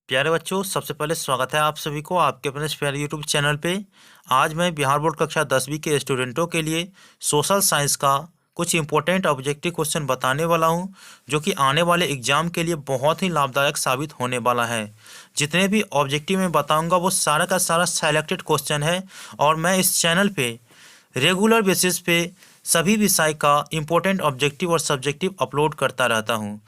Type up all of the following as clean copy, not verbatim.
प्यारे बच्चों, सबसे पहले स्वागत है आप सभी को आपके अपने इस प्यारे यूट्यूब चैनल पे। आज मैं बिहार बोर्ड कक्षा 10वीं के स्टूडेंटों के लिए सोशल साइंस का कुछ इंपॉर्टेंट ऑब्जेक्टिव क्वेश्चन बताने वाला हूं, जो कि आने वाले एग्जाम के लिए बहुत ही लाभदायक साबित होने वाला है। जितने भी ऑब्जेक्टिव मैं बताऊंगा वो सारा का सारा सेलेक्टेड क्वेश्चन है, और मैं इस चैनल पे रेगुलर बेसिस पे सभी विषय का इंपॉर्टेंट ऑब्जेक्टिव और सब्जेक्टिव अपलोड करता रहता हूँ।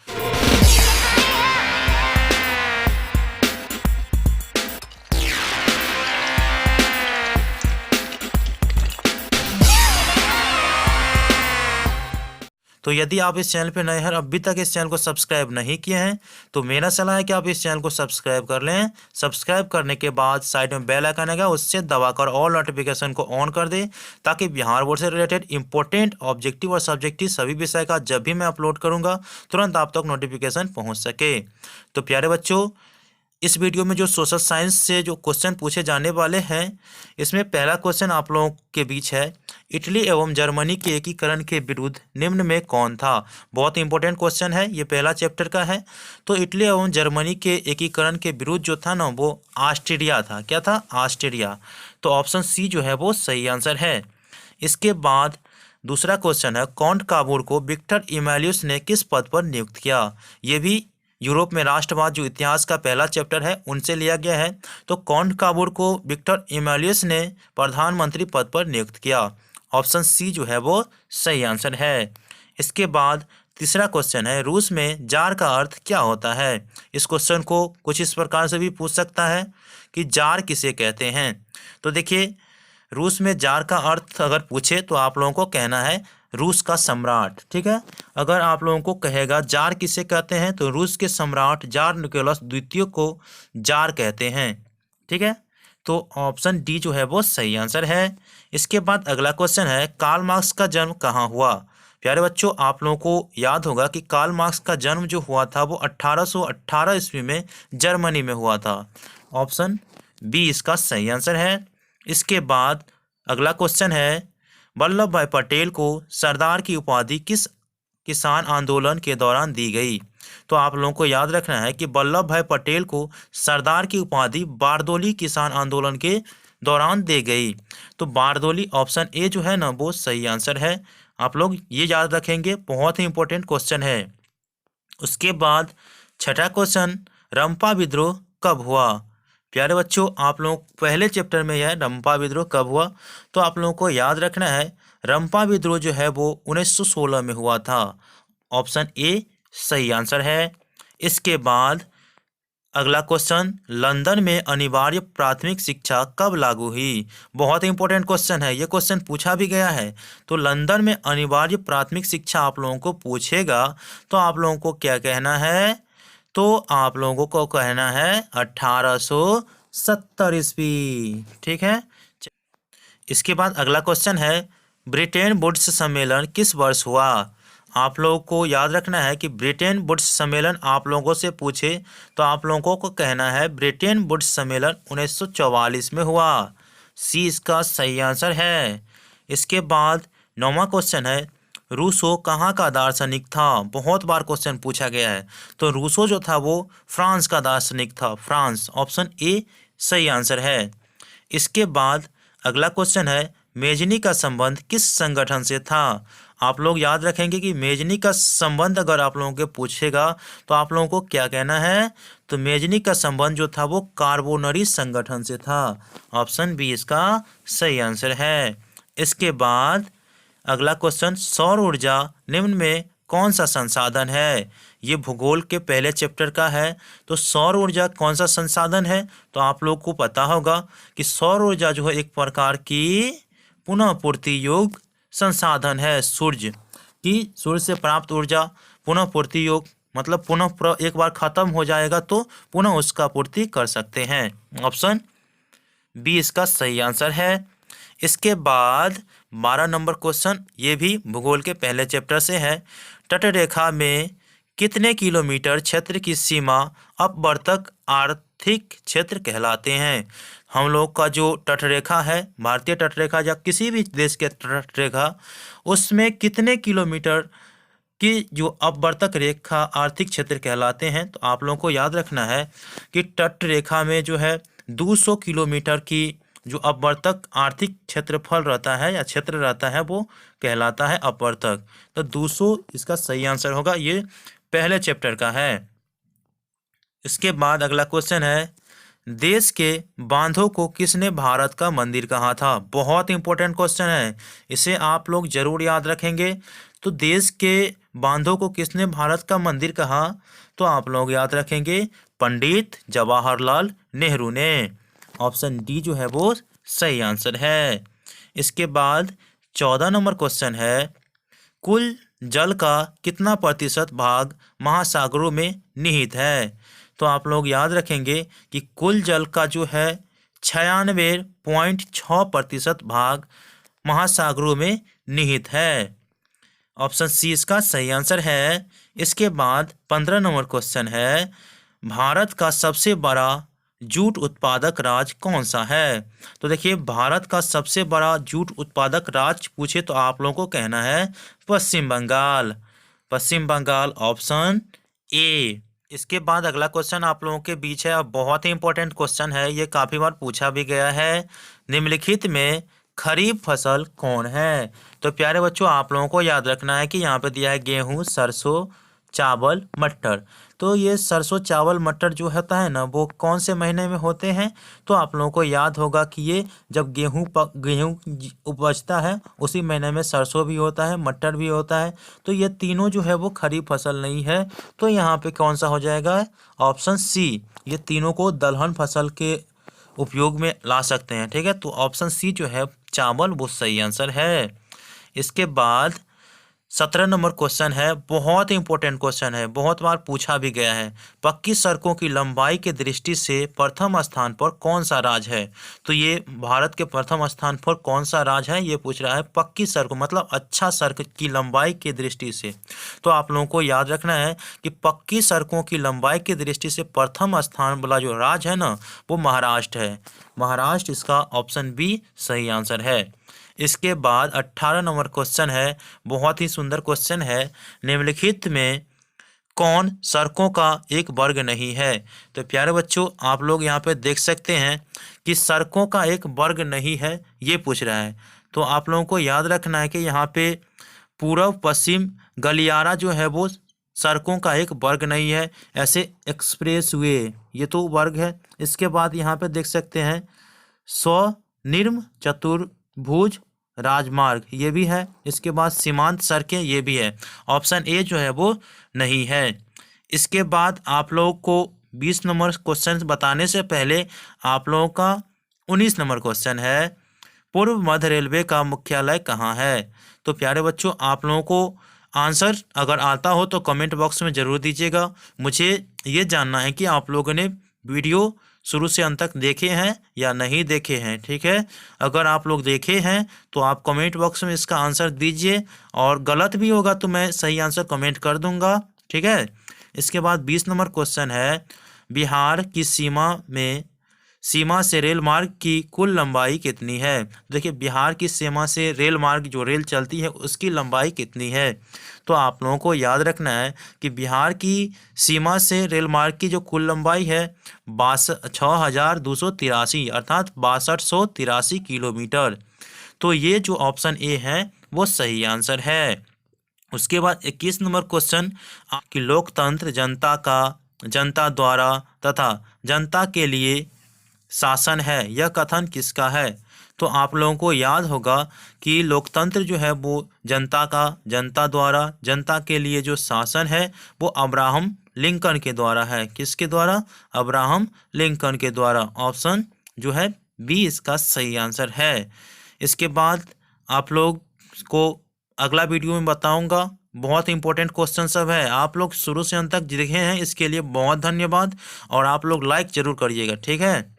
तो यदि आप इस चैनल पर नए हैं, अभी तक इस चैनल को सब्सक्राइब नहीं किए हैं, तो मेरा सलाह है कि आप इस चैनल को सब्सक्राइब कर लें। सब्सक्राइब करने के बाद साइड में बेल आइकन आएगा, उससे दबाकर ऑल नोटिफिकेशन को ऑन कर दें, ताकि बिहार बोर्ड से रिलेटेड इंपॉर्टेंट ऑब्जेक्टिव और सब्जेक्टिव सभी विषय का जब भी मैं अपलोड करूंगा तुरंत आप तक नोटिफिकेशन पहुँच सके। तो प्यारे बच्चों, इस वीडियो में जो सोशल साइंस से जो क्वेश्चन पूछे जाने वाले हैं, इसमें पहला क्वेश्चन आप लोगों के बीच है, इटली एवं जर्मनी के एकीकरण के विरुद्ध निम्न में कौन था। बहुत इंपॉर्टेंट क्वेश्चन है, ये पहला चैप्टर का है। तो इटली एवं जर्मनी के एकीकरण के विरुद्ध जो था ना, वो ऑस्ट्रिया था। क्या था? ऑस्ट्रिया। तो ऑप्शन सी जो है वो सही आंसर है। इसके बाद दूसरा क्वेश्चन है, कॉन्ट काबूर को विक्टर इमैलियस ने किस पद पर नियुक्त किया। ये भी यूरोप में राष्ट्रवाद जो इतिहास का पहला चैप्टर है उनसे लिया गया है। तो कॉन्ट काबूर को विक्टर इमैलियस ने प्रधानमंत्री पद पर नियुक्त किया। ऑप्शन सी जो है वो सही आंसर है। इसके बाद तीसरा क्वेश्चन है, रूस में जार का अर्थ क्या होता है। इस क्वेश्चन को कुछ इस प्रकार से भी पूछ सकता है कि जार किसे कहते हैं। तो देखिए, रूस में जार का अर्थ अगर पूछे तो आप लोगों को कहना है रूस का सम्राट। ठीक है, अगर आप लोगों को कहेगा जार किसे कहते हैं, तो रूस के सम्राट जार निकोलस द्वितीय को जार कहते हैं। ठीक है, तो ऑप्शन डी जो है वो सही आंसर है। इसके बाद अगला क्वेश्चन है, कार्ल मार्क्स का जन्म कहाँ हुआ। प्यारे बच्चों, आप लोगों को याद होगा कि कार्ल मार्क्स का जन्म जो हुआ था वो 1818 ईस्वी में जर्मनी में हुआ था। ऑप्शन बी इसका सही आंसर है। इसके बाद अगला क्वेश्चन है, वल्लभ भाई पटेल को सरदार की उपाधि किस किसान आंदोलन के दौरान दी गई। तो आप लोगों को याद रखना है कि वल्लभ भाई पटेल को सरदार की उपाधि बारदोली किसान आंदोलन के दौरान दी गई। तो बारदोली ऑप्शन ए जो है ना वो सही आंसर है। आप लोग ये याद रखेंगे, बहुत ही इंपॉर्टेंट क्वेश्चन है। उसके बाद छठा क्वेश्चन, रंपा विद्रोह कब हुआ। प्यारे बच्चों, आप लोग पहले चैप्टर में यह रंपा विद्रोह कब हुआ, तो आप लोगों को याद रखना है रंपा विद्रोह जो है वो 1916 में हुआ था। ऑप्शन ए सही आंसर है। इसके बाद अगला क्वेश्चन, लंदन में अनिवार्य प्राथमिक शिक्षा कब लागू हुई। बहुत इंपॉर्टेंट क्वेश्चन है, ये क्वेश्चन पूछा भी गया है। तो लंदन में अनिवार्य प्राथमिक शिक्षा आप लोगों को पूछेगा तो आप लोगों को क्या कहना है, तो आप लोगों को कहना है 1870 ईस्वी। ठीक है, इसके बाद अगला क्वेश्चन है, ब्रिटेन वुड्स सम्मेलन किस वर्ष हुआ। आप लोगों को याद रखना है कि ब्रिटेन वुड्स सम्मेलन आप लोगों से पूछे तो आप लोगों को कहना है ब्रिटेन वुड्स सम्मेलन 1944 में हुआ। सी इसका सही आंसर है। इसके बाद नौवां क्वेश्चन है, रूसो कहाँ का दार्शनिक था। बहुत बार क्वेश्चन पूछा गया है। तो रूसो जो था वो फ्रांस का दार्शनिक था, फ्रांस। ऑप्शन ए सही आंसर है। इसके बाद अगला क्वेश्चन है, मेजनी का संबंध किस संगठन से था। आप लोग याद रखेंगे कि मेजनी का संबंध अगर आप लोगों को पूछेगा तो आप लोगों को क्या कहना है, तो मेजनी का संबंध जो था वो कार्बोनरी संगठन से था। ऑप्शन बी इसका सही आंसर है। इसके बाद अगला क्वेश्चन, सौर ऊर्जा निम्न में कौन सा संसाधन है। ये भूगोल के पहले चैप्टर का है। तो सौर ऊर्जा कौन सा संसाधन है, तो आप लोग को पता होगा कि सौर ऊर्जा जो है एक प्रकार की पुनः पूर्ति योग्य संसाधन है। सूर्य से प्राप्त ऊर्जा पुनः पूर्ति योग्य, मतलब एक बार खत्म हो जाएगा तो पुनः उसका पूर्ति कर सकते हैं। ऑप्शन बी इसका सही आंसर है। इसके बाद 12 नंबर क्वेश्चन, ये भी भूगोल के पहले चैप्टर से है। तटरेखा में कितने किलोमीटर क्षेत्र की सीमा अपवर्तक आर्थिक क्षेत्र कहलाते हैं। हम लोग का जो तटरेखा है, भारतीय तटरेखा या किसी भी देश के तटरेखा, उसमें कितने किलोमीटर कि जो अपवर्तक रेखा आर्थिक क्षेत्र कहलाते हैं। तो आप लोगों को याद रखना है कि तट रेखा में जो है 200 किलोमीटर की जो अपवर्तक आर्थिक क्षेत्रफल रहता है या क्षेत्र रहता है वो कहलाता है अपवर्तक। तो 200 इसका सही आंसर होगा। ये पहले चैप्टर का है। इसके बाद अगला क्वेश्चन है, देश के बांधों को किसने भारत का मंदिर कहा था? बहुत इंपॉर्टेंट क्वेश्चन है, इसे आप लोग जरूर याद रखेंगे। तो देश के बांधों को किसने भारत का मंदिर कहा? तो आप लोग याद रखेंगे पंडित जवाहरलाल नेहरू ने। ऑप्शन डी जो है वो सही आंसर है। इसके बाद 14 नंबर क्वेश्चन है, कुल जल का कितना प्रतिशत भाग महासागरों में निहित है? तो आप लोग याद रखेंगे कि कुल जल का जो है 96.6% भाग महासागरों में निहित है। ऑप्शन सी इसका सही आंसर है। इसके बाद 15 नंबर क्वेश्चन है, भारत का सबसे बड़ा जूट उत्पादक राज्य कौन सा है? तो देखिए, भारत का सबसे बड़ा जूट उत्पादक राज्य पूछे तो आप लोगों को कहना है पश्चिम बंगाल। पश्चिम बंगाल ऑप्शन ए। इसके बाद अगला क्वेश्चन आप लोगों के बीच है, अब बहुत ही इंपॉर्टेंट क्वेश्चन है, ये काफ़ी बार पूछा भी गया है। निम्नलिखित में खरीफ फसल कौन है? तो प्यारे बच्चों, आप लोगों को याद रखना है कि यहाँ पे दिया है गेहूँ, सरसों, चावल, मटर। तो ये सरसों, चावल, मटर जो होता है ना, वो कौन से महीने में होते हैं? तो आप लोगों को याद होगा कि ये जब गेहूँ उपजता है उसी महीने में सरसों भी होता है, मटर भी होता है। तो ये तीनों जो है वो खरीफ फसल नहीं है। तो यहाँ पे कौन सा हो जाएगा? Option C. ये तीनों को दलहन फसल के उपयोग में ला सकते हैं। ठीक है, तो ऑप्शन सी जो है चावल वो सही आंसर है। इसके बाद 17 नंबर क्वेश्चन है, बहुत इंपॉर्टेंट क्वेश्चन है, बहुत बार पूछा भी गया है। पक्की सड़कों की लंबाई के दृष्टि से प्रथम स्थान पर कौन सा राज्य है? तो ये भारत के प्रथम स्थान पर कौन सा राज्य है ये पूछ रहा है। पक्की सड़क मतलब अच्छा सड़क की लंबाई की दृष्टि से। तो आप लोगों को याद रखना है कि पक्की सड़कों की लंबाई की दृष्टि से प्रथम स्थान वाला जो राज्य है ना, वो महाराष्ट्र है। महाराष्ट्र इसका ऑप्शन बी सही आंसर है। इसके बाद 18 नंबर क्वेश्चन है, बहुत ही सुंदर क्वेश्चन है, निम्नलिखित में कौन सड़कों का एक वर्ग नहीं है? तो प्यारे बच्चों, आप लोग यहाँ पे देख सकते हैं कि सड़कों का एक वर्ग नहीं है ये पूछ रहा है। तो आप लोगों को याद रखना है कि यहाँ पे पूर्व पश्चिम गलियारा जो है वो सड़कों का एक वर्ग नहीं है। ऐसे एक्सप्रेस वे ये तो वर्ग है। इसके बाद यहाँ पे देख सकते हैं स्वनिर्म चतुर्भुज राजमार्ग ये भी है। इसके बाद सीमांत सड़कें ये भी है। ऑप्शन ए जो है वो नहीं है। इसके बाद आप लोगों को 20 नंबर क्वेश्चन बताने से पहले आप लोगों का 19 नंबर क्वेश्चन है, पूर्व मध्य रेलवे का मुख्यालय कहाँ है? तो प्यारे बच्चों, आप लोगों को आंसर अगर आता हो तो कमेंट बॉक्स में ज़रूर दीजिएगा। मुझे ये जानना है कि आप लोगों ने वीडियो शुरू से अंत तक देखे हैं या नहीं देखे हैं। ठीक है, अगर आप लोग देखे हैं तो आप कमेंट बॉक्स में इसका आंसर दीजिए, और गलत भी होगा तो मैं सही आंसर कमेंट कर दूंगा। ठीक है। इसके बाद 20 नंबर क्वेश्चन है, बिहार की सीमा से रेल मार्ग की कुल लंबाई कितनी है? देखिए, बिहार की सीमा से रेल मार्ग जो रेल चलती है उसकी लंबाई कितनी है? तो आप लोगों को याद रखना है कि बिहार की सीमा से रेल मार्ग की जो कुल लंबाई है 6283 अर्थात 6283 किलोमीटर। तो ये जो ऑप्शन ए है वो सही आंसर है। उसके बाद 21 नंबर क्वेश्चन, कि लोकतंत्र जनता द्वारा तथा जनता के लिए शासन है, यह कथन किसका है? तो आप लोगों को याद होगा कि लोकतंत्र जो है वो जनता द्वारा जनता के लिए जो शासन है वो अब्राहम लिंकन के द्वारा है। किसके द्वारा? अब्राहम लिंकन के द्वारा। ऑप्शन जो है बी इसका सही आंसर है। इसके बाद आप लोग को अगला वीडियो में बताऊंगा, बहुत इंपॉर्टेंट क्वेश्चन सब है, आप लोग शुरू से अंत तक देखे हैं, इसके लिए बहुत धन्यवाद। और आप लोग लाइक जरूर करिएगा। ठीक है।